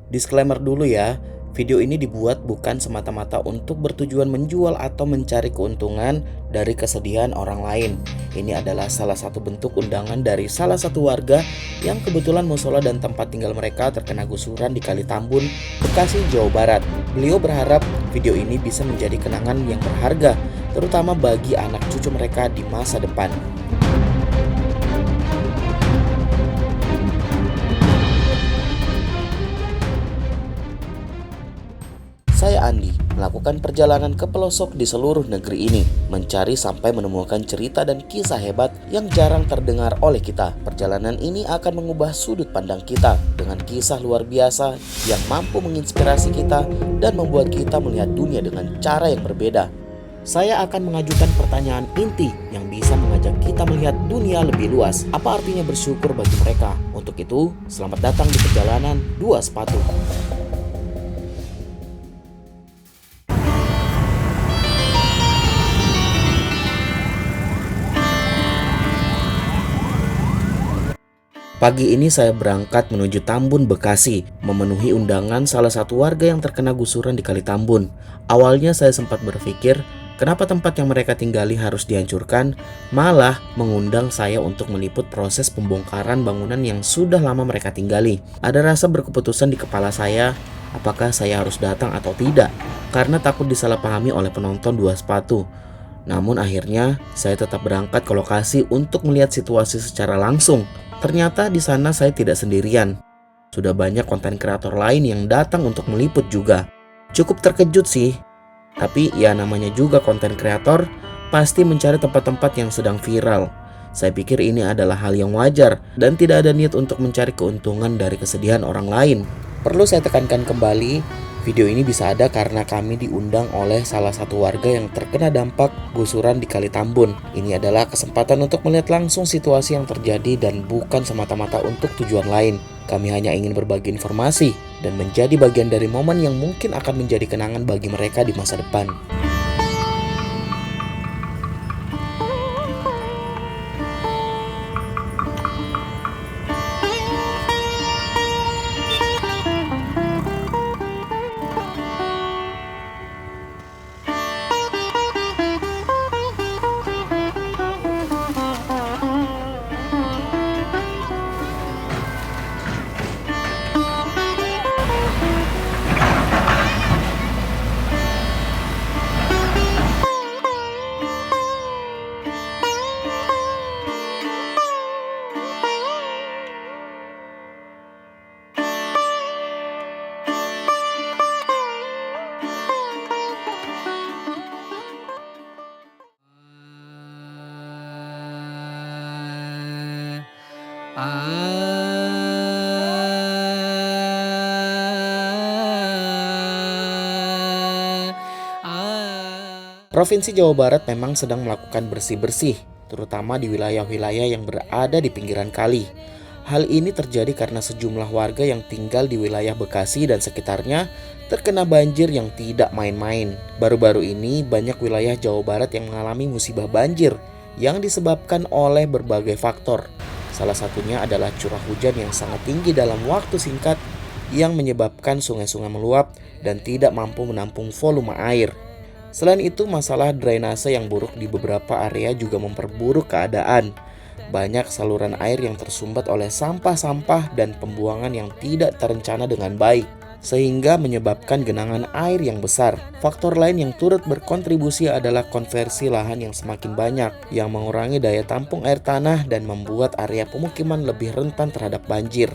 Disclaimer dulu ya, video ini dibuat bukan semata-mata untuk bertujuan menjual atau mencari keuntungan dari kesedihan orang lain. Ini adalah salah satu bentuk undangan dari salah satu warga yang kebetulan musola dan tempat tinggal mereka terkena gusuran di Kali Tambun, Bekasi, Jawa Barat. Beliau berharap video ini bisa menjadi kenangan yang berharga, terutama bagi anak cucu mereka di masa depan. Saya Andi, melakukan perjalanan ke pelosok di seluruh negeri ini, mencari sampai menemukan cerita dan kisah hebat yang jarang terdengar oleh kita. Perjalanan ini akan mengubah sudut pandang kita dengan kisah luar biasa yang mampu menginspirasi kita dan membuat kita melihat dunia dengan cara yang berbeda. Saya akan mengajukan pertanyaan inti yang bisa mengajak kita melihat dunia lebih luas. Apa artinya bersyukur bagi mereka? Untuk itu, selamat datang di perjalanan Dua Sepatu. Pagi ini saya berangkat menuju Tambun, Bekasi, memenuhi undangan salah satu warga yang terkena gusuran di Kali Tambun. Awalnya saya sempat berpikir, kenapa tempat yang mereka tinggali harus dihancurkan, malah mengundang saya untuk meliput proses pembongkaran bangunan yang sudah lama mereka tinggali. Ada rasa berkeputusan di kepala saya, apakah saya harus datang atau tidak, karena takut disalahpahami oleh penonton Dua Sepatu. Namun akhirnya saya tetap berangkat ke lokasi untuk melihat situasi secara langsung. Ternyata di sana saya tidak sendirian. Sudah banyak konten kreator lain yang datang untuk meliput juga. Cukup terkejut sih. Tapi ya namanya juga konten kreator, pasti mencari tempat-tempat yang sedang viral. Saya pikir ini adalah hal yang wajar dan tidak ada niat untuk mencari keuntungan dari kesedihan orang lain. Perlu saya tekankan kembali, video ini bisa ada karena kami diundang oleh salah satu warga yang terkena dampak gusuran di Kali Tambun. Ini adalah kesempatan untuk melihat langsung situasi yang terjadi dan bukan semata-mata untuk tujuan lain. Kami hanya ingin berbagi informasi dan menjadi bagian dari momen yang mungkin akan menjadi kenangan bagi mereka di masa depan. Provinsi Jawa Barat memang sedang melakukan bersih-bersih, terutama di wilayah-wilayah yang berada di pinggiran kali. Hal ini terjadi karena sejumlah warga yang tinggal di wilayah Bekasi dan sekitarnya terkena banjir yang tidak main-main. Baru-baru ini banyak wilayah Jawa Barat yang mengalami musibah banjir yang disebabkan oleh berbagai faktor. Salah satunya adalah curah hujan yang sangat tinggi dalam waktu singkat yang menyebabkan sungai-sungai meluap dan tidak mampu menampung volume air. Selain itu, masalah drainase yang buruk di beberapa area juga memperburuk keadaan. Banyak saluran air yang tersumbat oleh sampah-sampah dan pembuangan yang tidak terencana dengan baik, sehingga menyebabkan genangan air yang besar. Faktor lain yang turut berkontribusi adalah konversi lahan yang semakin banyak, yang mengurangi daya tampung air tanah dan membuat area pemukiman lebih rentan terhadap banjir.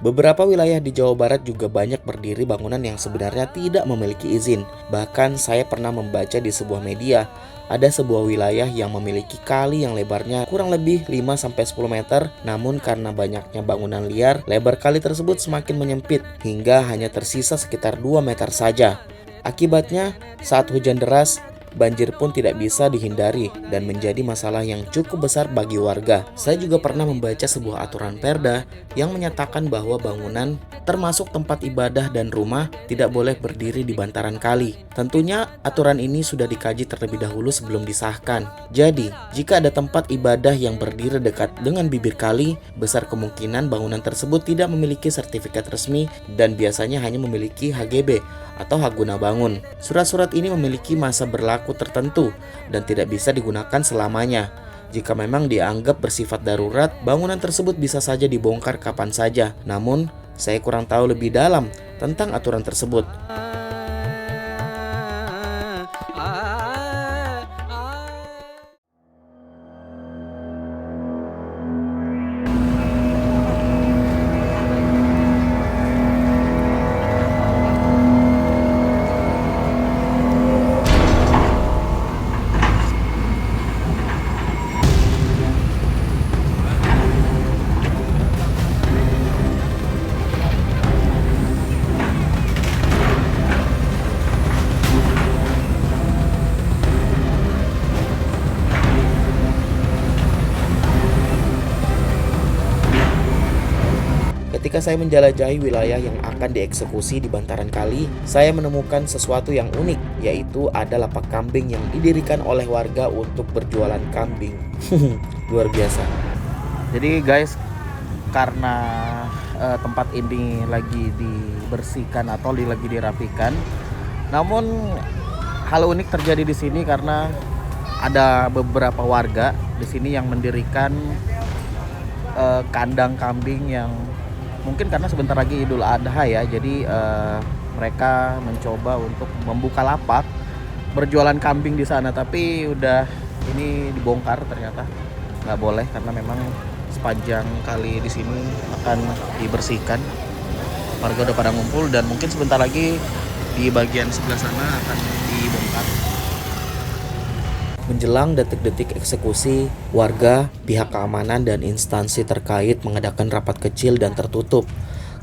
Beberapa wilayah di Jawa Barat juga banyak berdiri bangunan yang sebenarnya tidak memiliki izin. Bahkan saya pernah membaca di sebuah media, ada sebuah wilayah yang memiliki kali yang lebarnya kurang lebih 5-10 meter, namun karena banyaknya bangunan liar, lebar kali tersebut semakin menyempit hingga hanya tersisa sekitar 2 meter saja. Akibatnya, saat hujan deras, banjir pun tidak bisa dihindari dan menjadi masalah yang cukup besar bagi warga. Saya juga pernah membaca sebuah aturan Perda yang menyatakan bahwa bangunan termasuk tempat ibadah dan rumah tidak boleh berdiri di bantaran kali. Tentunya aturan ini sudah dikaji terlebih dahulu sebelum disahkan. Jadi, jika ada tempat ibadah yang berdiri dekat dengan bibir kali, besar kemungkinan bangunan tersebut tidak memiliki sertifikat resmi dan biasanya hanya memiliki HGB atau hak guna bangun. Surat-surat ini memiliki masa berlaku tertentu dan tidak bisa digunakan selamanya. Jika memang dianggap bersifat darurat, bangunan tersebut bisa saja dibongkar kapan saja. Namun, saya kurang tahu lebih dalam tentang aturan tersebut. Ketika saya menjelajahi wilayah yang akan dieksekusi di bantaran kali, saya menemukan sesuatu yang unik, yaitu ada lapak kambing yang didirikan oleh warga untuk berjualan kambing. Luar biasa. Jadi guys, karena tempat ini lagi dibersihkan atau lagi dirapikan, namun hal unik terjadi di sini karena ada beberapa warga di sini yang mendirikan kandang kambing yang mungkin karena sebentar lagi Idul Adha ya, jadi mereka mencoba untuk membuka lapak berjualan kambing di sana, tapi udah ini dibongkar ternyata nggak boleh karena memang sepanjang kali di sini akan dibersihkan. Warga udah pada ngumpul dan mungkin sebentar lagi di bagian sebelah sana akan dibongkar. Menjelang detik-detik eksekusi, warga, pihak keamanan, dan instansi terkait mengadakan rapat kecil dan tertutup.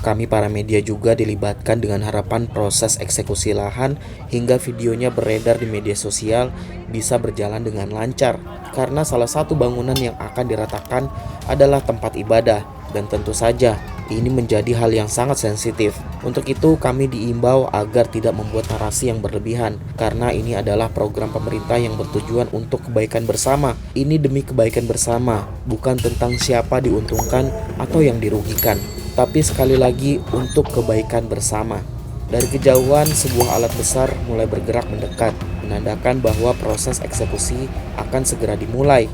Kami para media juga dilibatkan dengan harapan proses eksekusi lahan hingga videonya beredar di media sosial bisa berjalan dengan lancar. Karena salah satu bangunan yang akan diratakan adalah tempat ibadah, dan tentu saja ini menjadi hal yang sangat sensitif. Untuk itu kami diimbau agar tidak membuat narasi yang berlebihan, karena ini adalah program pemerintah yang bertujuan untuk kebaikan bersama. Ini demi kebaikan bersama, bukan tentang siapa diuntungkan atau yang dirugikan, tapi sekali lagi untuk kebaikan bersama. Dari kejauhan sebuah alat besar mulai bergerak mendekat, menandakan bahwa proses eksekusi akan segera dimulai.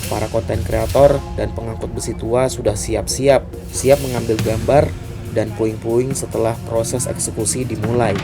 Para konten kreator dan pengangkut besi tua sudah siap mengambil gambar dan puing-puing setelah proses eksekusi dimulai.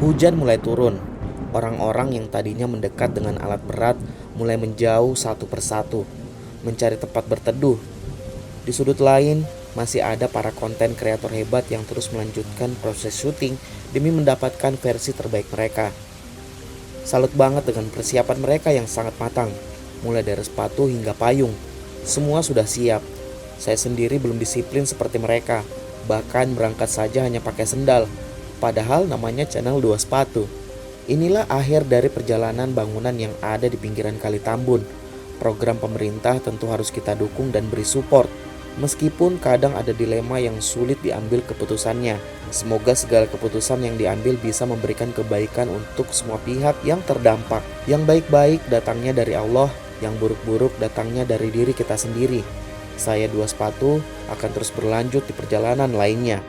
Hujan mulai turun. Orang-orang yang tadinya mendekat dengan alat berat mulai menjauh satu persatu, mencari tempat berteduh. Di sudut lain, masih ada para konten kreator hebat yang terus melanjutkan proses syuting demi mendapatkan versi terbaik mereka. Salut banget dengan persiapan mereka yang sangat matang, mulai dari sepatu hingga payung. Semua sudah siap. Saya sendiri belum disiplin seperti mereka, bahkan berangkat saja hanya pakai sendal, padahal namanya channel 2 sepatu. Inilah akhir dari perjalanan bangunan yang ada di pinggiran Kali Tambun. Program pemerintah tentu harus kita dukung dan beri support, meskipun kadang ada dilema yang sulit diambil keputusannya. Semoga segala keputusan yang diambil bisa memberikan kebaikan untuk semua pihak yang terdampak. Yang baik-baik datangnya dari Allah, yang buruk-buruk datangnya dari diri kita sendiri. Saya 2 sepatu akan terus berlanjut di perjalanan lainnya.